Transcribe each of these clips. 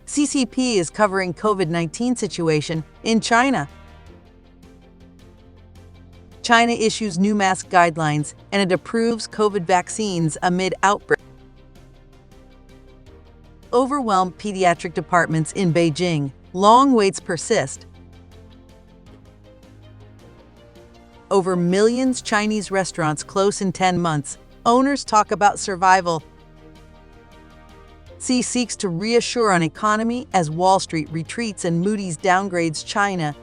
CCP is covering COVID-19 situation in China. China issues new mask guidelines and it approves COVID vaccines amid outbreak. Overwhelmed pediatric departments in Beijing. Long waits persist. Over millions Chinese restaurants close in 10 months. Owners talk about survival. Xi seeks to reassure on economy as Wall Street retreats and Moody's downgrades China.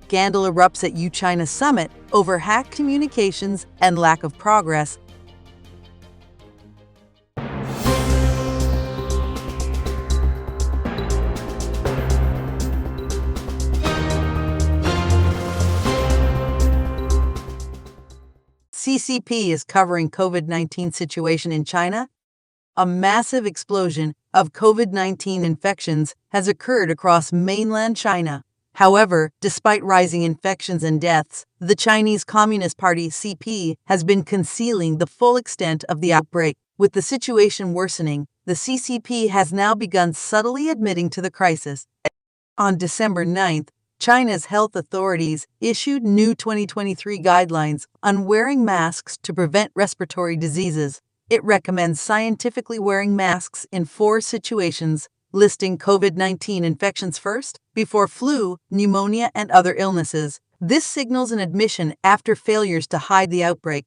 Scandal erupts at EUChina Summit over hacked communications and lack of progress. CCP is covering COVID-19 situation in China. A massive explosion of COVID-19 infections has occurred across mainland China. However, despite rising infections and deaths, the Chinese Communist Party (CCP) has been concealing the full extent of the outbreak. With the situation worsening, the CCP has now begun subtly admitting to the crisis. On December 9th, China's health authorities issued new 2023 guidelines on wearing masks to prevent respiratory diseases. It recommends scientifically wearing masks in 4 situations, listing COVID-19 infections first, before flu, pneumonia, and other illnesses. This signals an admission after failures to hide the outbreak.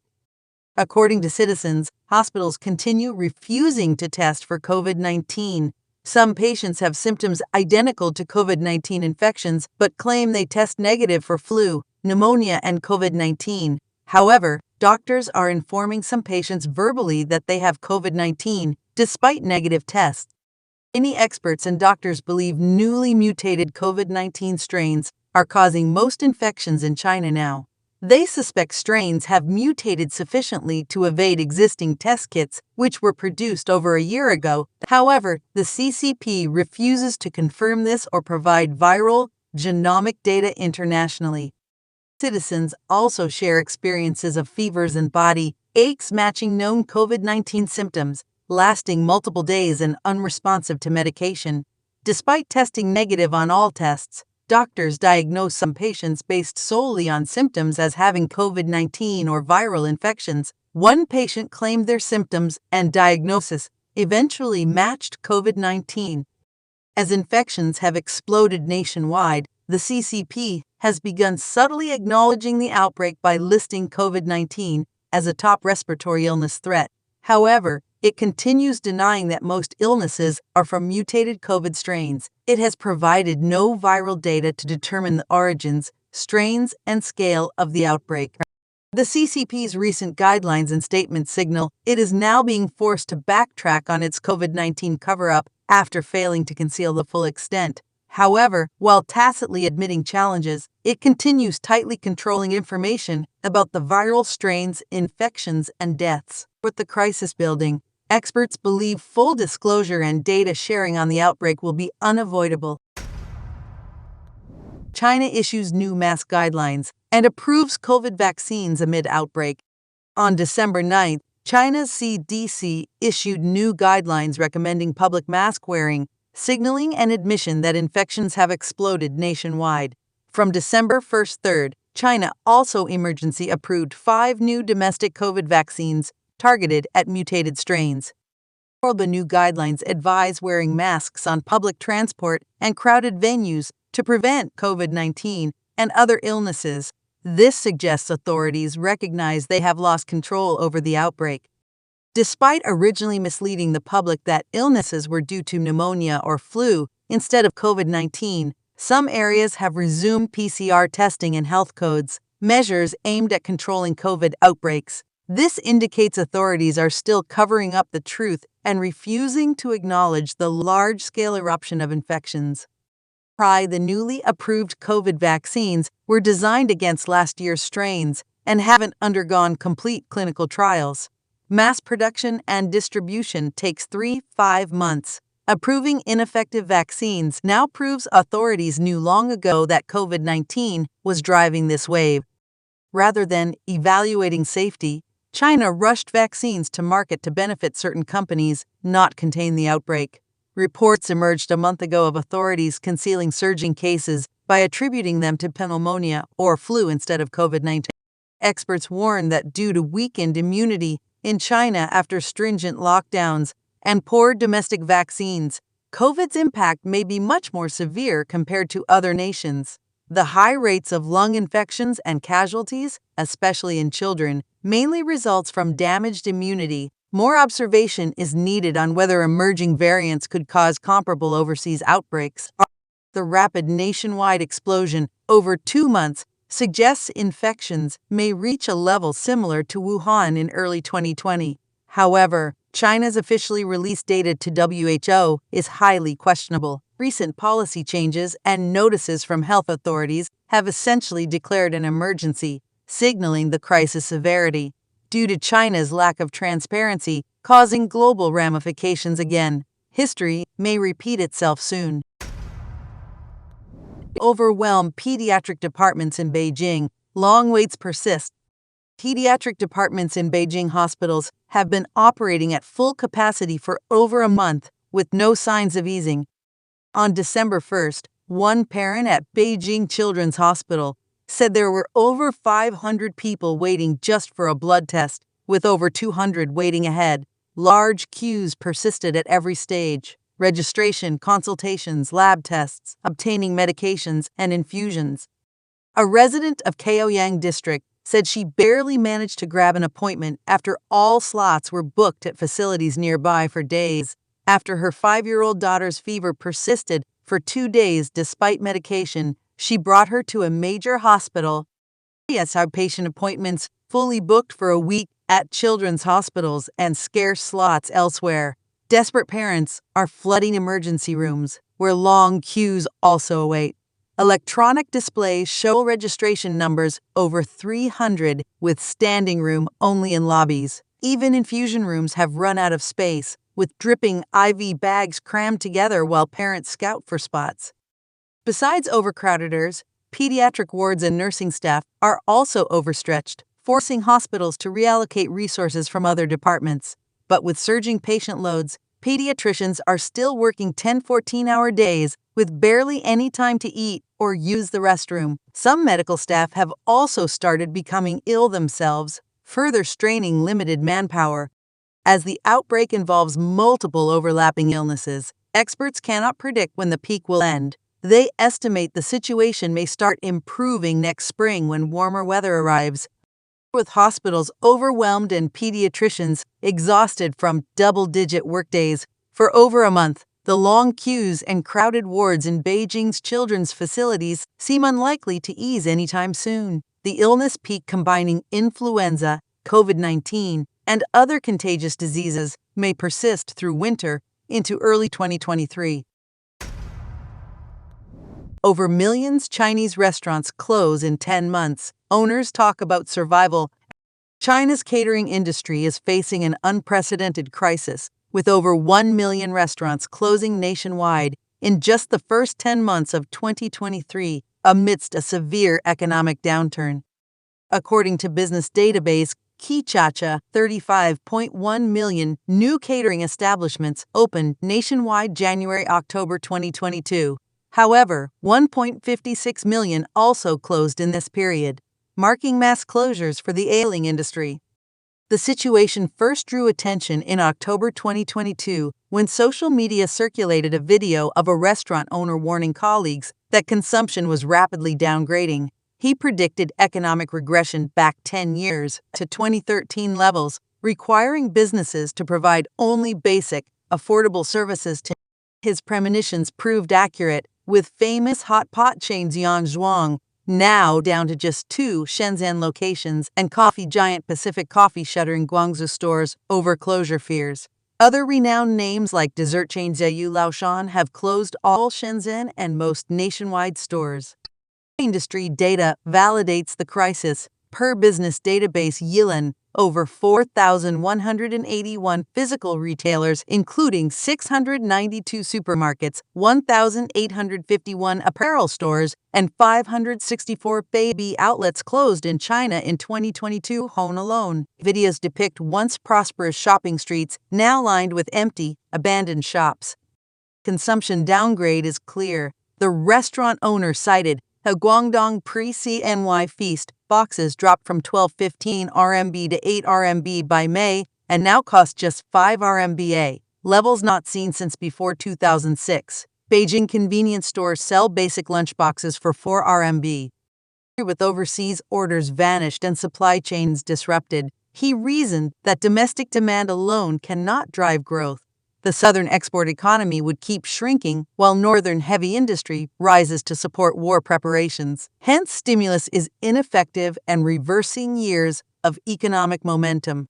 According to citizens, hospitals continue refusing to test for COVID-19. Some patients have symptoms identical to COVID-19 infections but claim they test negative for flu, pneumonia, and COVID-19. However, doctors are informing some patients verbally that they have COVID-19 despite negative tests. Many experts and doctors believe newly mutated COVID-19 strains are causing most infections in China now. They suspect strains have mutated sufficiently to evade existing test kits, which were produced over a year ago. However, the CCP refuses to confirm this or provide viral, genomic data internationally. Citizens also share experiences of fevers and body aches matching known COVID-19 symptoms, lasting multiple days and unresponsive to medication. Despite testing negative on all tests, doctors diagnose some patients based solely on symptoms as having COVID-19 or viral infections. One patient claimed their symptoms and diagnosis eventually matched COVID-19. As infections have exploded nationwide, the CCP has begun subtly acknowledging the outbreak by listing COVID-19 as a top respiratory illness threat. However, it continues denying that most illnesses are from mutated COVID strains. It has provided no viral data to determine the origins, strains, and scale of the outbreak. The CCP's recent guidelines and statements signal it is now being forced to backtrack on its COVID-19 cover-up after failing to conceal the full extent. However, while tacitly admitting challenges, it continues tightly controlling information about the viral strains, infections, and deaths. With the crisis building, experts believe full disclosure and data sharing on the outbreak will be unavoidable. China issues new mask guidelines and approves COVID vaccines amid outbreak. On December 9th, China's CDC issued new guidelines recommending public mask wearing, signaling an admission that infections have exploded nationwide. From December 1st-3rd, China also emergency approved 5 new domestic COVID vaccines targeted at mutated strains. The new guidelines advise wearing masks on public transport and crowded venues to prevent COVID-19 and other illnesses. This suggests authorities recognize they have lost control over the outbreak. Despite originally misleading the public that illnesses were due to pneumonia or flu instead of COVID-19, some areas have resumed PCR testing and health codes, measures aimed at controlling COVID outbreaks. This indicates authorities are still covering up the truth and refusing to acknowledge the large-scale eruption of infections. The newly approved COVID vaccines were designed against last year's strains and haven't undergone complete clinical trials. Mass production and distribution takes 3-5 months. Approving ineffective vaccines now proves authorities knew long ago that COVID-19 was driving this wave. Rather than evaluating safety, China rushed vaccines to market to benefit certain companies, not contain the outbreak. Reports emerged a month ago of authorities concealing surging cases by attributing them to pneumonia or flu instead of COVID-19. Experts warn that due to weakened immunity in China after stringent lockdowns and poor domestic vaccines, COVID's impact may be much more severe compared to other nations. The high rates of lung infections and casualties, especially in children, mainly results from damaged immunity. More observation is needed on whether emerging variants could cause comparable overseas outbreaks. The rapid nationwide explosion over 2 months suggests infections may reach a level similar to Wuhan in early 2020. However, China's officially released data to WHO is highly questionable. Recent policy changes and notices from health authorities have essentially declared an emergency, signaling the crisis severity, due to China's lack of transparency, causing global ramifications again. History may repeat itself soon. Overwhelm pediatric departments in Beijing. Long waits persist. Pediatric departments in Beijing hospitals have been operating at full capacity for over a month, with no signs of easing. On December 1st, one parent at Beijing Children's Hospital said there were over 500 people waiting just for a blood test, with over 200 waiting ahead. Large queues persisted at every stage: registration, consultations, lab tests, obtaining medications and infusions. A resident of Chaoyang District said she barely managed to grab an appointment after all slots were booked at facilities nearby for days. After her 5-year-old daughter's fever persisted for 2 days despite medication, she brought her to a major hospital. Yes, outpatient appointments fully booked for a week at children's hospitals and scarce slots elsewhere. Desperate parents are flooding emergency rooms, where long queues also await. Electronic displays show registration numbers over 300, with standing room only in lobbies. Even infusion rooms have run out of space, with dripping IV bags crammed together while parents scout for spots. Besides overcrowdeders, pediatric wards and nursing staff are also overstretched, forcing hospitals to reallocate resources from other departments. But with surging patient loads, pediatricians are still working 10-14-hour days with barely any time to eat or use the restroom. Some medical staff have also started becoming ill themselves, further straining limited manpower. As the outbreak involves multiple overlapping illnesses, experts cannot predict when the peak will end. They estimate the situation may start improving next spring when warmer weather arrives. With hospitals overwhelmed and pediatricians exhausted from double-digit workdays for over a month, the long queues and crowded wards in Beijing's children's facilities seem unlikely to ease anytime soon. The illness peak, combining influenza, COVID-19, and other contagious diseases, may persist through winter into early 2023. Over millions Chinese restaurants close in 10 months. Owners talk about survival. China's catering industry is facing an unprecedented crisis, with over 1 million restaurants closing nationwide in just the first 10 months of 2023, amidst a severe economic downturn. According to business database Xi'an, 35.1 million new catering establishments opened nationwide January-October 2022. However, 1.56 million also closed in this period, marking mass closures for the ailing industry. The situation first drew attention in October 2022 when social media circulated a video of a restaurant owner warning colleagues that consumption was rapidly downgrading. He predicted economic regression back 10 years to 2013 levels, requiring businesses to provide only basic, affordable services. His premonitions proved accurate, with famous hot pot chain Xi'an now down to just 2 Shenzhen locations and coffee giant Pacific Coffee shuttering Guangzhou stores over closure fears. Other renowned names like dessert chain Zheyu Laoshan have closed all Shenzhen and most nationwide stores. Industry data validates the crisis. Per business database Xi'an, over 4,181 physical retailers, including 692 supermarkets, 1,851 apparel stores, and 564 baby outlets closed in China in 2022 alone. Videos depict once prosperous shopping streets now lined with empty, abandoned shops. Consumption downgrade is clear. The restaurant owner cited a Guangdong pre-CNY feast boxes dropped from 12.15 RMB to 8 RMB by May and now cost just 5 RMB, levels not seen since before 2006. Beijing convenience stores sell basic lunchboxes for 4 RMB. With overseas orders vanished and supply chains disrupted, he reasoned that domestic demand alone cannot drive growth. The southern export economy would keep shrinking while northern heavy industry rises to support war preparations. Hence, stimulus is ineffective and reversing years of economic momentum.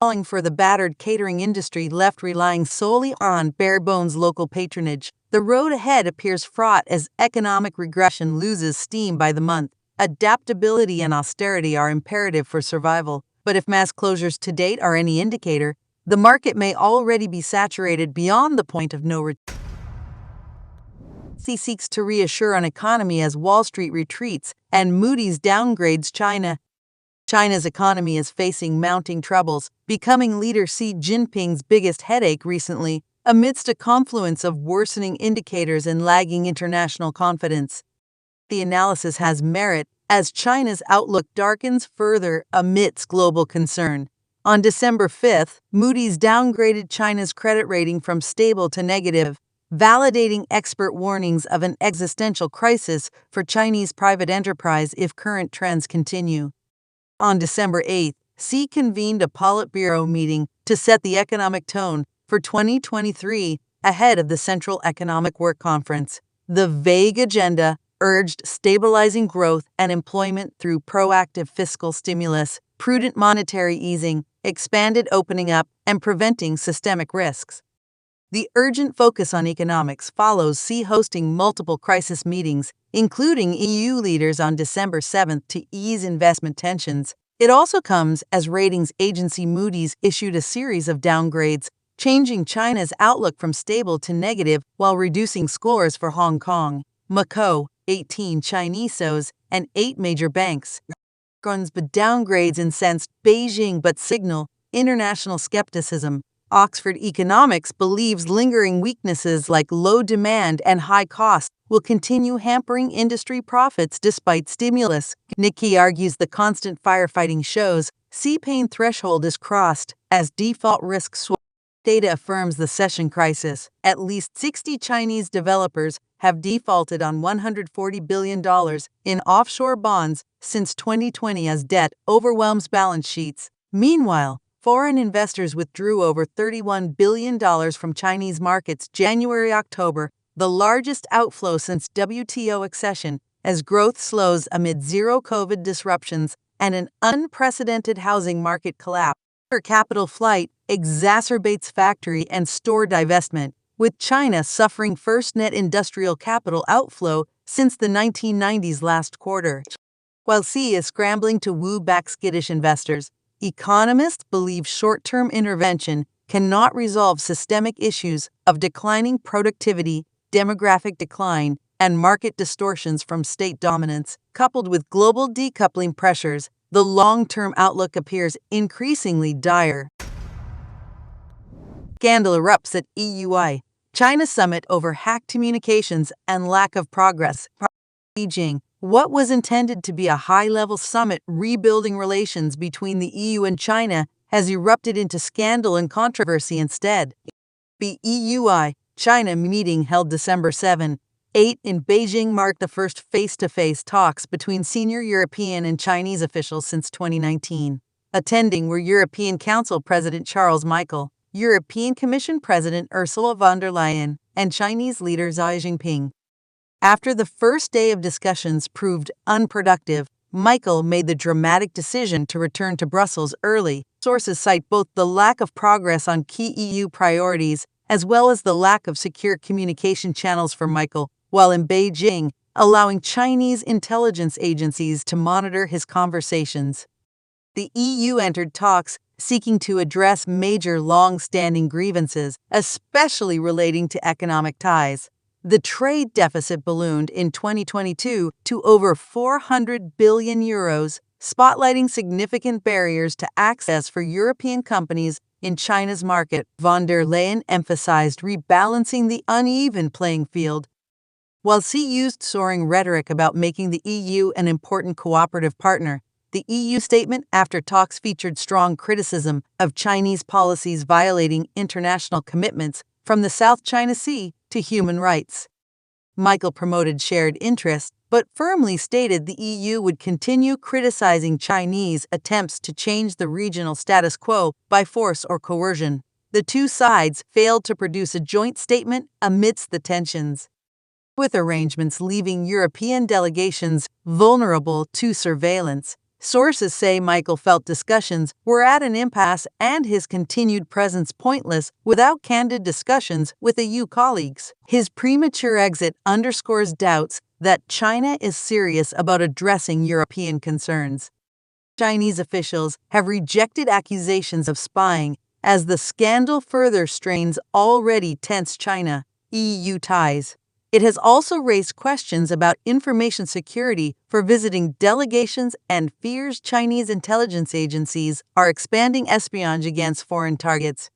Calling for the battered catering industry left relying solely on bare-bones local patronage. The road ahead appears fraught as economic regression loses steam by the month. Adaptability and austerity are imperative for survival, but if mass closures to date are any indicator, the market may already be saturated beyond the point of no return. He seeks to reassure an economy as Wall Street retreats and Moody's downgrades China. China's economy is facing mounting troubles, becoming leader Xi Jinping's biggest headache recently, amidst a confluence of worsening indicators and lagging international confidence. The analysis has merit as China's outlook darkens further amidst global concern. On December 5th, Moody's downgraded China's credit rating from stable to negative, validating expert warnings of an existential crisis for Chinese private enterprise if current trends continue. On December 8th, Xi convened a Politburo meeting to set the economic tone for 2023 ahead of the Central Economic Work Conference. The vague agenda urged stabilizing growth and employment through proactive fiscal stimulus, prudent monetary easing, expanded opening up, and preventing systemic risks. The urgent focus on economics follows Xi hosting multiple crisis meetings, including EU leaders on December 7th to ease investment tensions. It also comes as ratings agency Moody's issued a series of downgrades, changing China's outlook from stable to negative while reducing scores for Hong Kong, Macau, 18 Chinese SOEs, and 8 major banks. But downgrades incensed Beijing but signal international skepticism. Oxford Economics believes lingering weaknesses like low demand and high costs will continue hampering industry profits despite stimulus. Nikkei argues the constant firefighting shows C-pain threshold is crossed as default risk swells. Data affirms the recession crisis. At least 60 Chinese developers have defaulted on $140 billion in offshore bonds since 2020 as debt overwhelms balance sheets. Meanwhile, foreign investors withdrew over $31 billion from Chinese markets January-October, the largest outflow since WTO accession, as growth slows amid zero COVID disruptions and an unprecedented housing market collapse. Capital flight exacerbates factory and store divestment, with China suffering first net industrial capital outflow since the 1990s last quarter. While Xi is scrambling to woo back skittish investors, economists believe short-term intervention cannot resolve systemic issues of declining productivity, demographic decline, and market distortions from state dominance. Coupled with global decoupling pressures, the long-term outlook appears increasingly dire. Scandal erupts at EUChina Summit over hacked communications and lack of progress. Beijing, what was intended to be a high-level summit rebuilding relations between the EU and China has erupted into scandal and controversy instead. The EU-China meeting held December 7, 8 in Beijing marked the first face-to-face talks between senior European and Chinese officials since 2019. Attending were European Council President Charles Michel, European Commission President Ursula von der Leyen, and Chinese leader Xi Jinping. After the first day of discussions proved unproductive, Michel made the dramatic decision to return to Brussels early. Sources cite both the lack of progress on key EU priorities as well as the lack of secure communication channels for Michel, while in Beijing, allowing Chinese intelligence agencies to monitor his conversations. The EU entered talks seeking to address major long-standing grievances, especially relating to economic ties. The trade deficit ballooned in 2022 to over 400 billion euros, spotlighting significant barriers to access for European companies in China's market. Von der Leyen emphasized rebalancing the uneven playing field. While Xi used soaring rhetoric about making the EU an important cooperative partner, the EU statement after talks featured strong criticism of Chinese policies violating international commitments from the South China Sea to human rights. Michael promoted shared interests, but firmly stated the EU would continue criticizing Chinese attempts to change the regional status quo by force or coercion. The two sides failed to produce a joint statement amidst the tensions, with arrangements leaving European delegations vulnerable to surveillance. Sources say Michael felt discussions were at an impasse and his continued presence pointless without candid discussions with EU colleagues. His premature exit underscores doubts that China is serious about addressing European concerns. Chinese officials have rejected accusations of spying as the scandal further strains already tense China-EU ties. It has also raised questions about information security for visiting delegations and fears Chinese intelligence agencies are expanding espionage against foreign targets.